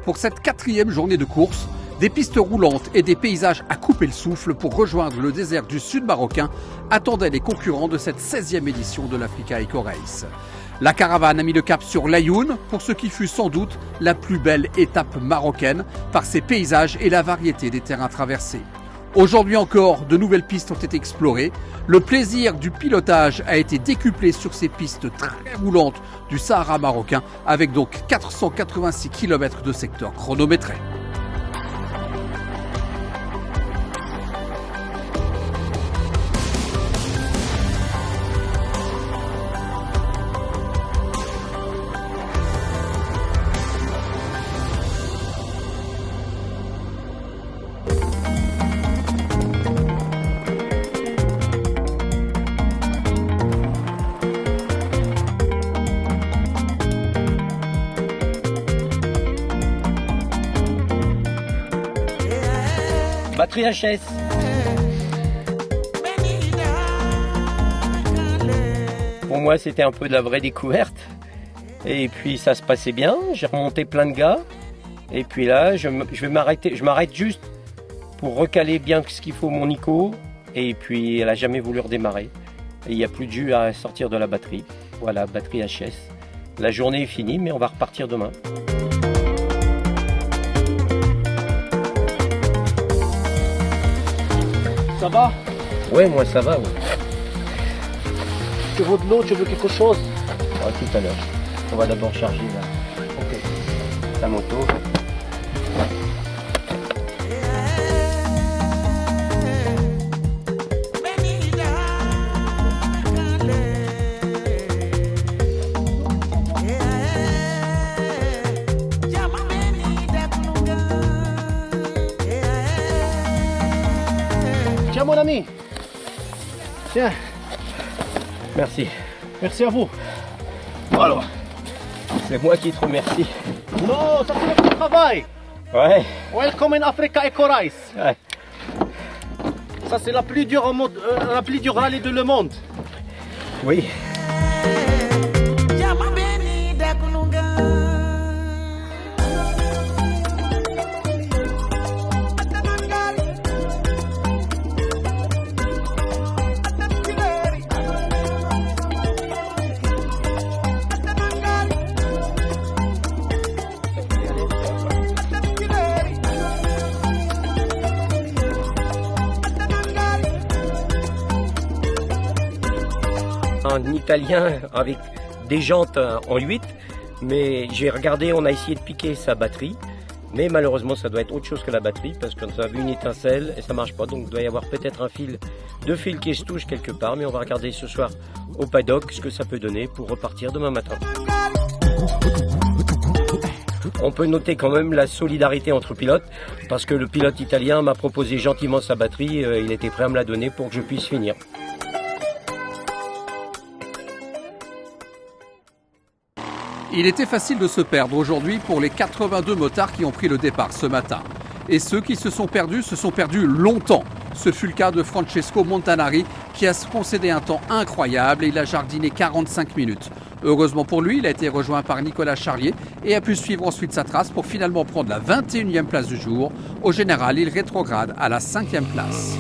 pour cette 4e journée de course. Des pistes roulantes et des paysages à couper le souffle pour rejoindre le désert du sud marocain attendaient les concurrents de cette 16e édition de l'Africa Eco Race. La caravane a mis le cap sur l'Aïoun pour ce qui fut sans doute la plus belle étape marocaine par ses paysages et la variété des terrains traversés. Aujourd'hui encore, de nouvelles pistes ont été explorées. Le plaisir du pilotage a été décuplé sur ces pistes très roulantes du Sahara marocain avec donc 486 km de secteur chronométré. Batterie HS. Pour moi, c'était un peu de la vraie découverte. Et puis, ça se passait bien. J'ai remonté plein de gars. Et puis là, je vais m'arrêter. Je m'arrête juste pour recaler bien ce qu'il faut mon Nico. Et puis, elle n'a jamais voulu redémarrer. Et il n'y a plus de jus à sortir de la batterie. Voilà, batterie HS. La journée est finie, mais on va repartir demain. Ça va? Ouais, moi ça va, ouais. Tu veux de l'eau, tu veux quelque chose? Ah, tout à l'heure. On va d'abord charger là. Ok. La moto. Tiens mon ami. Tiens. Merci. Merci à vous. Alors, c'est moi qui te remercie. Non, ça c'est notre travail. Ouais. Welcome in Africa Eco Race. Ouais. Ça c'est la plus dure au monde, la plus dure rallye de le monde. Oui. Un italien avec des jantes en 8, mais j'ai regardé, on a essayé de piquer sa batterie, mais malheureusement ça doit être autre chose que la batterie parce qu'on a vu une étincelle et ça marche pas, donc il doit y avoir peut-être deux fils qui se touchent quelque part, mais on va regarder ce soir au paddock ce que ça peut donner pour repartir demain matin. On peut noter quand même la solidarité entre pilotes parce que le pilote italien m'a proposé gentiment sa batterie, il était prêt à me la donner pour que je puisse finir. Il était facile de se perdre aujourd'hui pour les 82 motards qui ont pris le départ ce matin. Et ceux qui se sont perdus longtemps. Ce fut le cas de Francesco Montanari qui a concédé un temps incroyable et il a jardiné 45 minutes. Heureusement pour lui, il a été rejoint par Nicolas Charlier et a pu suivre ensuite sa trace pour finalement prendre la 21e place du jour. Au général, il rétrograde à la 5e place.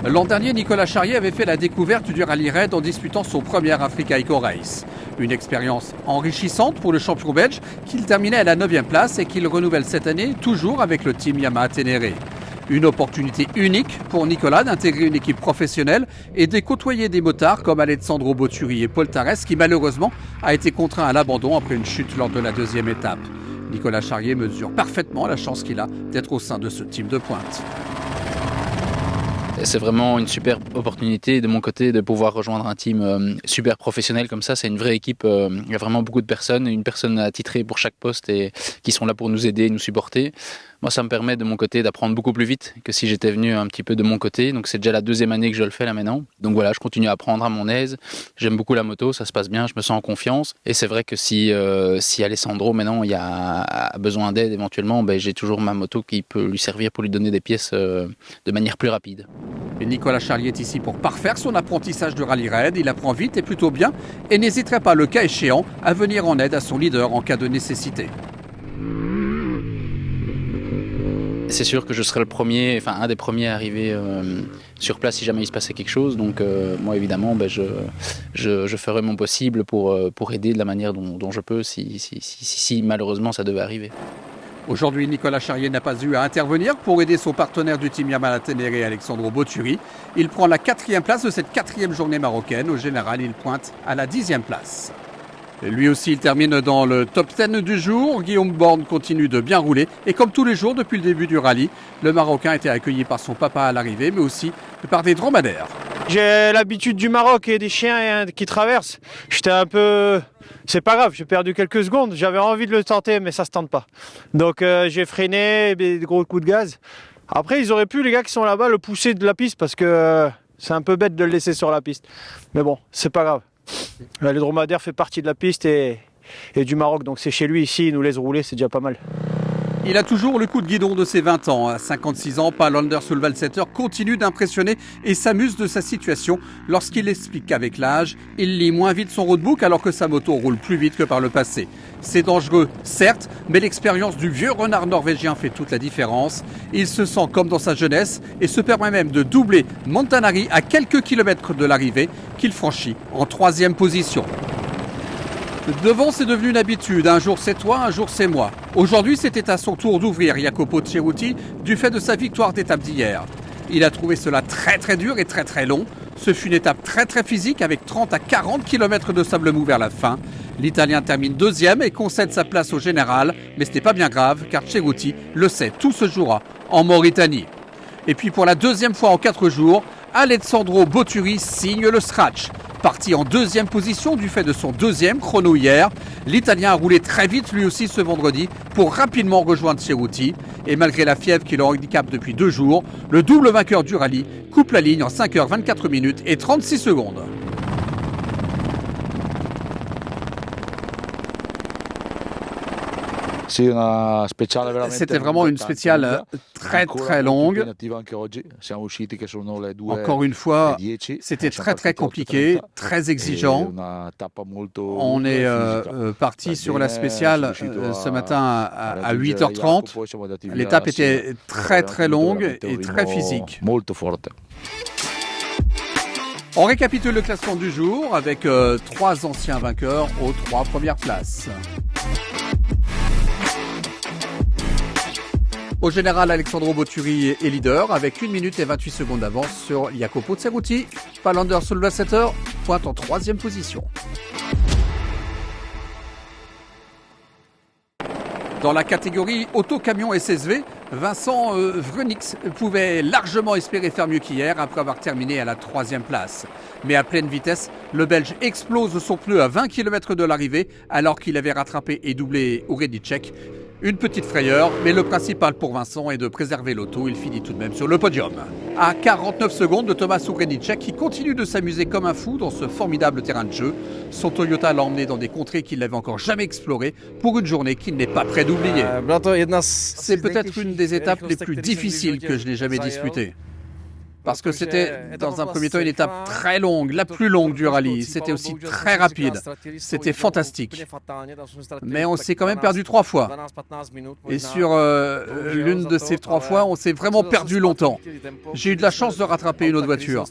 L'an dernier, Nicolas Charlier avait fait la découverte du rallye raid en disputant son premier Africa Eco Race. Une expérience enrichissante pour le champion belge qu'il terminait à la 9e place et qu'il renouvelle cette année toujours avec le team Yamaha Ténéré. Une opportunité unique pour Nicolas d'intégrer une équipe professionnelle et de côtoyer des motards comme Alessandro Botturi et Paul Tarès qui malheureusement a été contraint à l'abandon après une chute lors de la 2e étape. Nicolas Charlier mesure parfaitement la chance qu'il a d'être au sein de ce team de pointe. C'est vraiment une super opportunité de mon côté de pouvoir rejoindre un team super professionnel comme ça. C'est une vraie équipe, il y a vraiment beaucoup de personnes, une personne attitrée pour chaque poste et qui sont là pour nous aider, nous supporter. Moi, ça me permet de mon côté d'apprendre beaucoup plus vite que si j'étais venu un petit peu de mon côté. Donc c'est déjà la 2e année que je le fais là maintenant. Donc voilà, je continue à apprendre à mon aise. J'aime beaucoup la moto, ça se passe bien, je me sens en confiance. Et c'est vrai que si Alessandro maintenant a besoin d'aide éventuellement, j'ai toujours ma moto qui peut lui servir pour lui donner des pièces de manière plus rapide. Et Nicolas Charlier est ici pour parfaire son apprentissage de rallye raid. Il apprend vite et plutôt bien et n'hésiterait pas, le cas échéant, à venir en aide à son leader en cas de nécessité. c'est sûr que je serai un des premiers à arriver sur place si jamais il se passait quelque chose. Donc moi évidemment, je ferai mon possible pour aider de la manière dont je peux si malheureusement ça devait arriver. Aujourd'hui, Nicolas Charrier n'a pas eu à intervenir pour aider son partenaire du team Yamal Ténéré, Alexandro Boturi. Il prend la 4e place de cette 4e journée marocaine. Au général, il pointe à la 10e place. Et lui aussi, il termine dans le top 10 du jour. Guillaume Borne continue de bien rouler. Et comme tous les jours depuis le début du rallye, le Marocain était accueilli par son papa à l'arrivée, mais aussi par des dromadaires. J'ai l'habitude du Maroc et des chiens qui traversent. J'étais un peu... C'est pas grave, j'ai perdu quelques secondes. J'avais envie de le tenter, mais ça se tente pas. Donc j'ai freiné, des gros coups de gaz. Après, ils auraient pu, les gars qui sont là-bas, le pousser de la piste parce que c'est un peu bête de le laisser sur la piste. Mais bon, c'est pas grave. Le dromadaire fait partie de la piste et du Maroc, donc c'est chez lui ici, il nous laisse rouler, c'est déjà pas mal. Il a toujours le coup de guidon de ses 20 ans. À 56 ans, Pål Anders Solvallsetter continue d'impressionner et s'amuse de sa situation lorsqu'il explique qu'avec l'âge, il lit moins vite son roadbook alors que sa moto roule plus vite que par le passé. C'est dangereux, certes, mais l'expérience du vieux renard norvégien fait toute la différence. Il se sent comme dans sa jeunesse et se permet même de doubler Montanari à quelques kilomètres de l'arrivée qu'il franchit en 3e position. Devant, c'est devenu une habitude. Un jour c'est toi, un jour c'est moi. Aujourd'hui, c'était à son tour d'ouvrir Jacopo Ceruti du fait de sa victoire d'étape d'hier. Il a trouvé cela très dur et très long. Ce fut une étape très physique avec 30 à 40 km de sable mou vers la fin. L'Italien termine 2e et concède sa place au général. Mais ce n'est pas bien grave car Ceruti le sait, tout se jouera en Mauritanie. Et puis pour la 2e fois en 4 jours, Alessandro Boturi signe le scratch. Parti en 2e position du fait de son 2e chrono hier, l'Italien a roulé très vite lui aussi ce vendredi pour rapidement rejoindre Ceruti. Et malgré la fièvre qui le handicape depuis 2 jours, le double vainqueur du rallye coupe la ligne en 5h24 minutes et 36 secondes. C'était vraiment une spéciale très longue. Encore une fois, c'était très compliqué, très exigeant. On est parti sur la spéciale ce matin à 8h30. L'étape était très longue et très physique. On récapitule le classement du jour avec 3 anciens vainqueurs aux 3 premières places. Au général, Alexandro Boturi est leader avec 1 minute et 28 secondes d'avance sur Jacopo Ceruti. Pål Anders Solvallsetter pointe en 3e position. Dans la catégorie auto-camion SSV, Vincent Vreunix pouvait largement espérer faire mieux qu'hier après avoir terminé à la 3e place. Mais à pleine vitesse, le Belge explose son pneu à 20 km de l'arrivée alors qu'il avait rattrapé et doublé Uredicek. Une petite frayeur, mais le principal pour Vincent est de préserver l'auto. Il finit tout de même sur le podium. À 49 secondes de Thomas Uredicek qui continue de s'amuser comme un fou dans ce formidable terrain de jeu. Son Toyota l'a emmené dans des contrées qu'il n'avait encore jamais explorées pour une journée qu'il n'est pas prêt d'oublier. C'est peut-être une des étapes les plus difficiles que je n'ai jamais disputées. Parce que c'était, dans un premier temps, une étape très longue, la plus longue du rallye. C'était aussi très rapide. C'était fantastique. Mais on s'est quand même perdu 3 fois. Et sur l'une de ces 3 fois, on s'est vraiment perdu longtemps. J'ai eu de la chance de rattraper une autre voiture.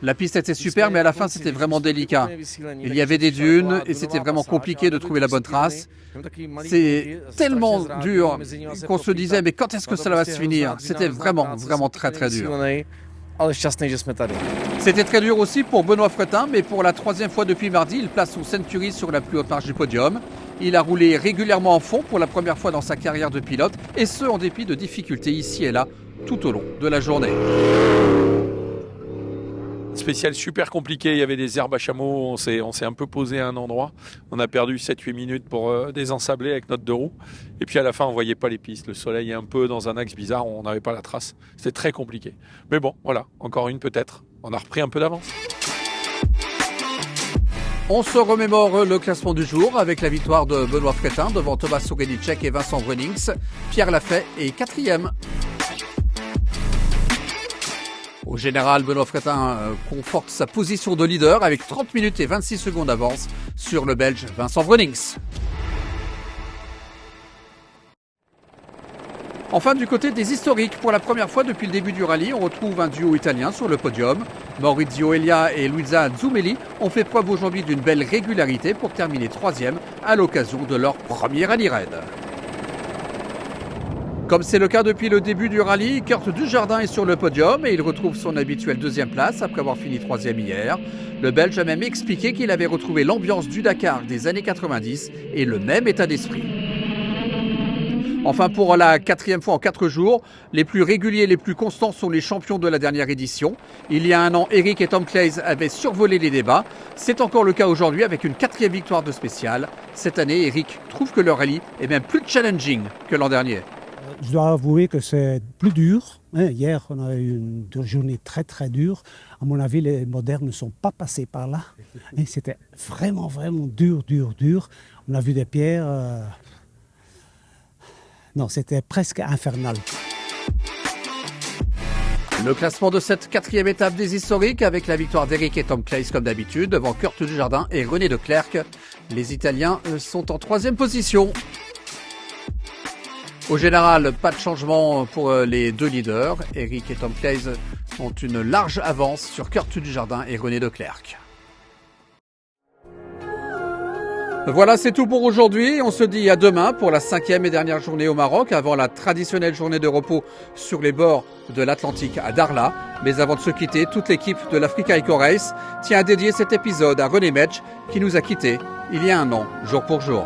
La piste était super, mais à la fin, c'était vraiment délicat. Il y avait des dunes et c'était vraiment compliqué de trouver la bonne trace. C'est tellement dur qu'on se disait, mais quand est-ce que cela va se finir? C'était vraiment très dur. C'était très dur aussi pour Benoît Fretin, mais pour la 3e fois depuis mardi, il place son Century sur la plus haute marge du podium. Il a roulé régulièrement en fond pour la première fois dans sa carrière de pilote, et ce en dépit de difficultés ici et là, tout au long de la journée. Spécial super compliqué, il y avait des herbes à chameau, on s'est un peu posé à un endroit. On a perdu 7-8 minutes pour désensabler avec notre 2 roues. Et puis à la fin, on ne voyait pas les pistes. Le soleil est un peu dans un axe bizarre, on n'avait pas la trace. C'était très compliqué. Mais bon, voilà, encore une peut-être. On a repris un peu d'avance. On se remémore le classement du jour avec la victoire de Benoît Fretin devant Thomas Uredicek et Vincent Vreunix. Pierre Lafay est 4e. Au général, Benoît Fretin conforte sa position de leader avec 30 minutes et 26 secondes d'avance sur le Belge Vincent Vreunix. Enfin, du côté des historiques, pour la première fois depuis le début du rallye, on retrouve un duo italien sur le podium. Maurizio Elia et Luisa Zumeli ont fait preuve aujourd'hui d'une belle régularité pour terminer 3e à l'occasion de leur premier rallye raid. Comme c'est le cas depuis le début du rallye, Kurt Dujardin est sur le podium et il retrouve son habituelle 2e place après avoir fini 3e hier. Le Belge a même expliqué qu'il avait retrouvé l'ambiance du Dakar des années 90 et le même état d'esprit. Enfin, pour la 4e fois en 4 jours, les plus réguliers et les plus constants sont les champions de la dernière édition. Il y a un an, Eric et Tom Claeys avaient survolé les débats. C'est encore le cas aujourd'hui avec une 4e victoire de spécial. Cette année, Eric trouve que le rallye est même plus challenging que l'an dernier. Je dois avouer que c'est plus dur. Hier, on a eu une journée très très dure. À mon avis, les modernes ne sont pas passés par là. C'était vraiment dur. On a vu des pierres. Non, c'était presque infernal. Le classement de cette 4e étape des historiques avec la victoire d'Eric et Tom Claeys comme d'habitude devant Kurt Dujardin et René De Clercq. Les Italiens sont en 3e position. Au général, pas de changement pour les deux leaders. Eric et Tom Claeys ont une large avance sur Kurt Dujardin et René De Clercq. Voilà, c'est tout pour aujourd'hui. On se dit à demain pour la 5e et dernière journée au Maroc, avant la traditionnelle journée de repos sur les bords de l'Atlantique à Darla. Mais avant de se quitter, toute l'équipe de l'Africa Eco Race tient à dédier cet épisode à René Metsch, qui nous a quittés il y a un an, jour pour jour.